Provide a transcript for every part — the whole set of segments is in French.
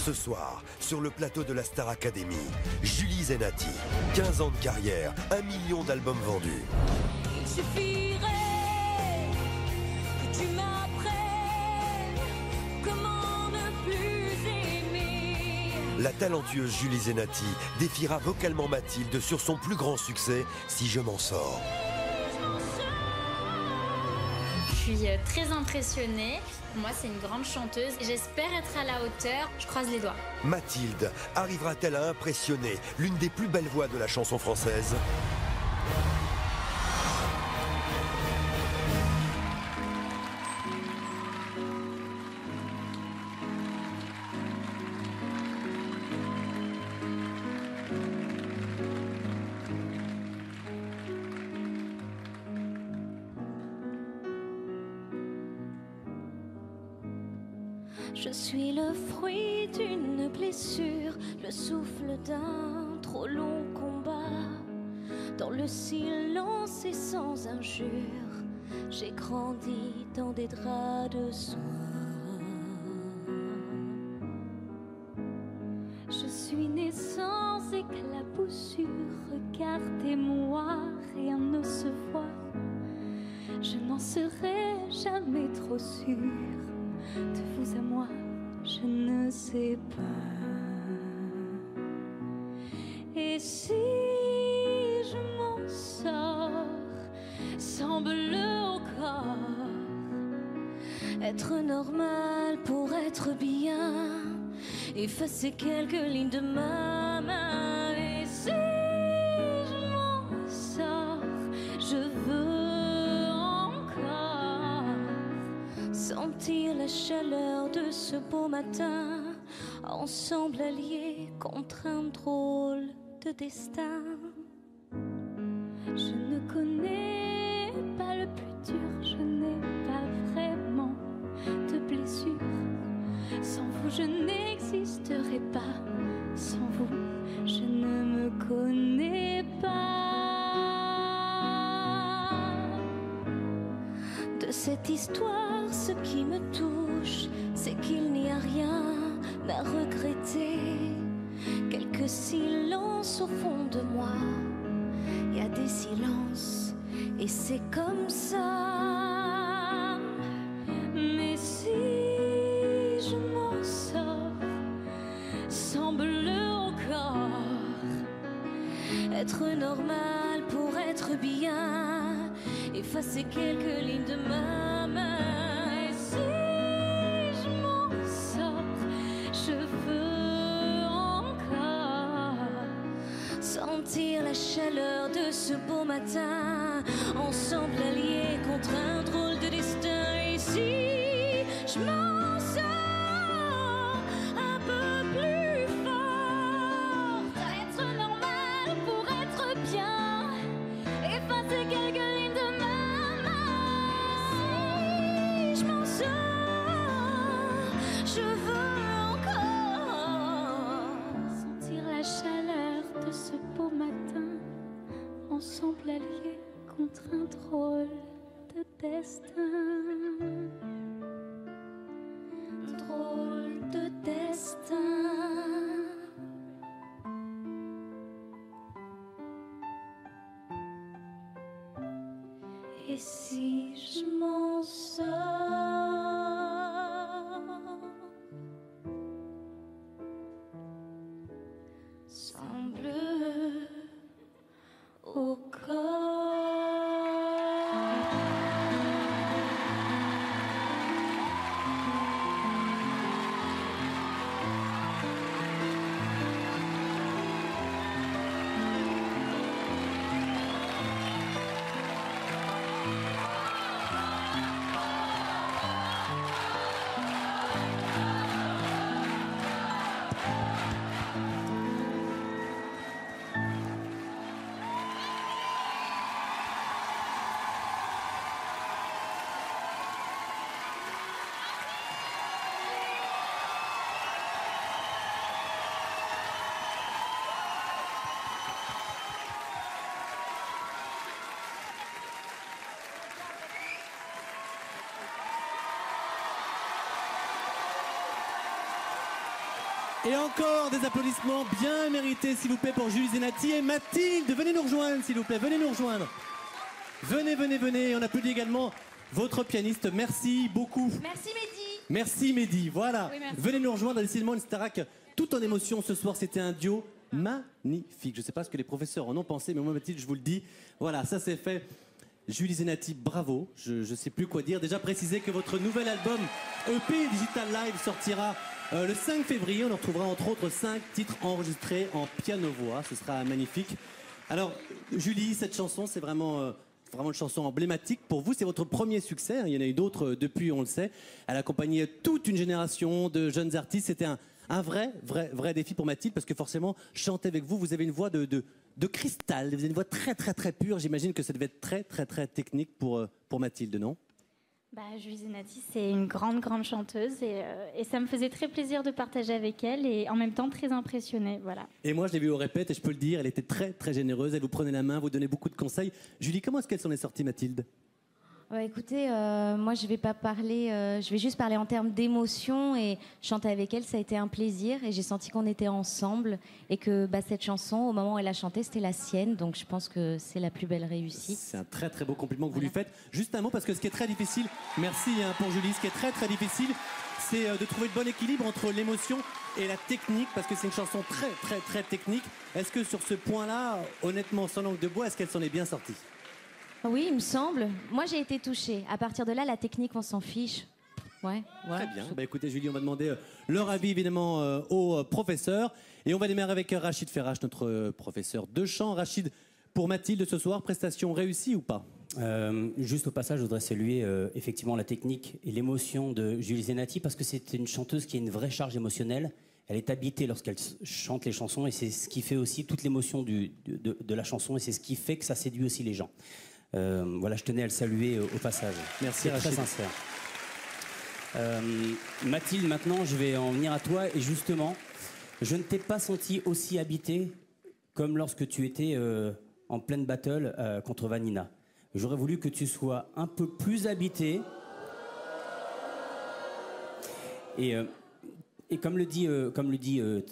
Ce soir, sur le plateau de la Star Academy, Julie Zenati, 15 ans de carrière, 1 million d'albums vendus. Il suffirait que tu m'apprennes comment ne plus aimer. La talentueuse Julie Zenati défiera vocalement Mathilde sur son plus grand succès, Si je m'en sors. Je suis très impressionnée. Moi, c'est une grande chanteuse. J'espère être à la hauteur. Je croise les doigts. Mathilde arrivera-t-elle à impressionner l'une des plus belles voix de la chanson française ? Je suis le fruit d'une blessure, le souffle d'un trop long combat. Dans le silence et sans injure, j'ai grandi dans des draps de soie. Je suis née sans éclaboussure, regardez-moi, rien ne se voit. Je n'en serai jamais trop sûre. De vous à moi, je ne sais pas. Et si je m'en sors, semble au corps, être normal pour être bien, effacer quelques lignes de ma main. Et si je m'en sors, je veux sentir la chaleur de ce beau matin, ensemble alliés contre un drôle de destin. Je ne connais pas le plus dur, je n'ai pas vraiment de blessure. Sans vous, je n'existerai pas. Sans vous, je ne me connais pas. De cette histoire, ce qui me touche, c'est qu'il n'y a rien à regretter. Quelques silences au fond de moi, il y a des silences et c'est comme ça. Mais si je m'en sors, semble encore être normal pour être bien, effacer quelques lignes de ma main. Et si je m'en sors, je veux encore sentir la chaleur de ce beau matin, ensemble alliés contre un drôle de destin. Et si je m'en sors un peu plus fort, être normal pour être bien, effacer quelques lignes de ma main. Si je m'en sors, je veux encore sentir la chaleur de ce beau matin, ensemble alliés contre un drôle de destin. Drôle de destin. Et si je m'en sors, semble au corps. Et encore des applaudissements bien mérités, s'il vous plaît, pour Julie Zenati et Mathilde. Venez nous rejoindre, s'il vous plaît, venez nous rejoindre. Venez, venez, venez. Et on applaudit également votre pianiste. Merci beaucoup. Merci Mehdi. Merci Mehdi, voilà. Oui, merci. Venez nous rejoindre, décidément une Starac tout en émotion ce soir. C'était un duo magnifique. Je ne sais pas ce que les professeurs en ont pensé, mais moi Mathilde, je vous le dis. Voilà, ça c'est fait. Julie Zenati, bravo. Je ne sais plus quoi dire. Déjà préciser que votre nouvel album EP Digital Live sortira le 5 février. On en retrouvera entre autres 5 titres enregistrés en piano-voix. Ce sera magnifique. Alors, Julie, cette chanson, c'est vraiment une chanson emblématique. Pour vous, c'est votre premier succès. Il y en a eu d'autres depuis, on le sait. Elle a accompagné toute une génération de jeunes artistes. C'était un vrai défi pour Mathilde, parce que forcément, chanter avec vous, vous avez une voix de cristal. Vous avez une voix très pure. J'imagine que ça devait être très technique pour Mathilde, non? Julie Zenati, c'est une grande chanteuse et ça me faisait très plaisir de partager avec elle et en même temps très impressionnée, voilà. Et moi, je l'ai vue au répète et je peux le dire, elle était très généreuse, elle vous prenait la main, vous donnait beaucoup de conseils. Julie, comment est-ce qu'elle s'en est sortie, Mathilde? Écoutez, moi je vais pas parler, je vais juste parler en termes d'émotion, et chanter avec elle, ça a été un plaisir et j'ai senti qu'on était ensemble et que cette chanson, au moment où elle a chanté, c'était la sienne, donc je pense que c'est la plus belle réussite. C'est un très beau compliment que vous lui faites. Juste un mot, parce que ce qui est très difficile, merci pour Julie, ce qui est très difficile, c'est de trouver le bon équilibre entre l'émotion et la technique, parce que c'est une chanson très technique. Est-ce que sur ce point-là, honnêtement, sans langue de bois, est-ce qu'elle s'en est bien sortie? Oui, il me semble. Moi, j'ai été touchée. À partir de là, la technique, on s'en fiche. Ouais. Très bien. Écoutez, Julie, on va demander leur avis, évidemment, au professeur. Et on va démarrer avec Rachid Ferrache, notre professeur de chant. Rachid, pour Mathilde, ce soir, prestation réussie ou pas? Juste au passage, je voudrais saluer effectivement la technique et l'émotion de Julie Zenati, parce que c'est une chanteuse qui a une vraie charge émotionnelle. Elle est habitée lorsqu'elle chante les chansons, et c'est ce qui fait aussi toute l'émotion de la chanson, et c'est ce qui fait que ça séduit aussi les gens. Voilà, je tenais à le saluer au passage. Merci, Rachid. Très sincère. Mathilde, maintenant, je vais en venir à toi. Et justement, je ne t'ai pas senti aussi habitée comme lorsque tu étais en pleine battle contre Vanina. J'aurais voulu que tu sois un peu plus habitée. Et comme le dit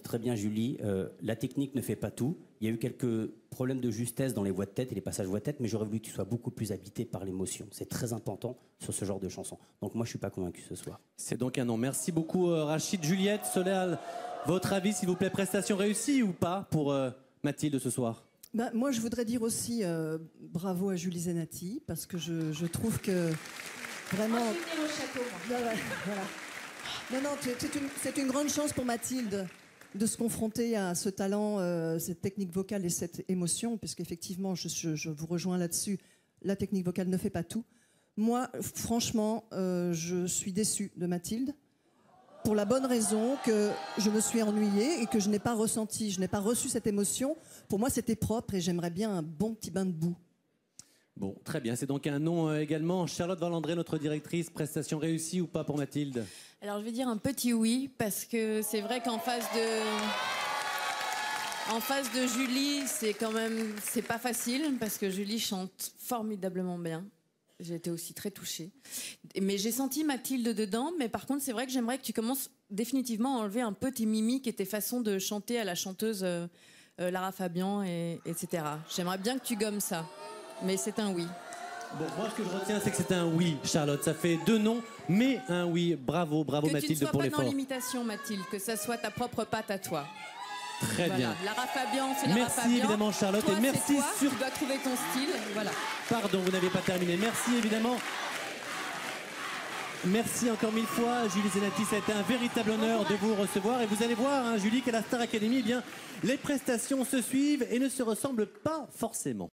très bien Julie, la technique ne fait pas tout. Il y a eu quelques problèmes de justesse dans les voix de tête et les passages voix de tête, mais j'aurais voulu que tu sois beaucoup plus habité par l'émotion. C'est très important sur ce genre de chanson. Donc moi, je ne suis pas convaincu ce soir. C'est donc un non. Merci beaucoup, Rachid. Juliette, Solal, votre avis, s'il vous plaît, prestation réussie ou pas pour Mathilde ce soir? Moi, je voudrais dire aussi bravo à Julie Zenati, parce que je trouve que vraiment... Moi, je vais venir au château, moi. Voilà. Non, c'est une grande chance pour Mathilde de se confronter à ce talent, cette technique vocale et cette émotion, puisqu'effectivement, je vous rejoins là-dessus, la technique vocale ne fait pas tout. Moi, franchement, je suis déçue de Mathilde, pour la bonne raison que je me suis ennuyée et que je n'ai pas reçu cette émotion. Pour moi, c'était propre et j'aimerais bien un bon petit bain de boue. Bon, très bien. C'est donc un non également. Charlotte Valandré, notre directrice, prestation réussie ou pas pour Mathilde? Alors je vais dire un petit oui, parce que c'est vrai qu'en face de Julie, c'est pas facile, parce que Julie chante formidablement bien. J'ai été aussi très touchée. Mais j'ai senti Mathilde dedans, mais par contre c'est vrai que j'aimerais que tu commences définitivement à enlever un peu tes mimiques et tes façons de chanter à la chanteuse Lara Fabian, etc. J'aimerais bien que tu gommes ça, mais c'est un oui. Bon, moi, ce que je retiens, c'est que c'est un oui, Charlotte. Ça fait 2 non, mais un oui. Bravo Mathilde pour l'effort. Que tu ne sois pas dans l'imitation, Mathilde, que ça soit ta propre patte à toi. Très bien. Lara Fabian, c'est Lara Fabian. Merci évidemment, Charlotte. Toi, et merci toi, tu dois trouver ton style. Voilà. Pardon, vous n'avez pas terminé. Merci évidemment. Merci encore 1000 fois, Julie Zenati. Ça a été un véritable honneur de vous recevoir. Et vous allez voir, Julie, qu'à la Star Academy, les prestations se suivent et ne se ressemblent pas forcément.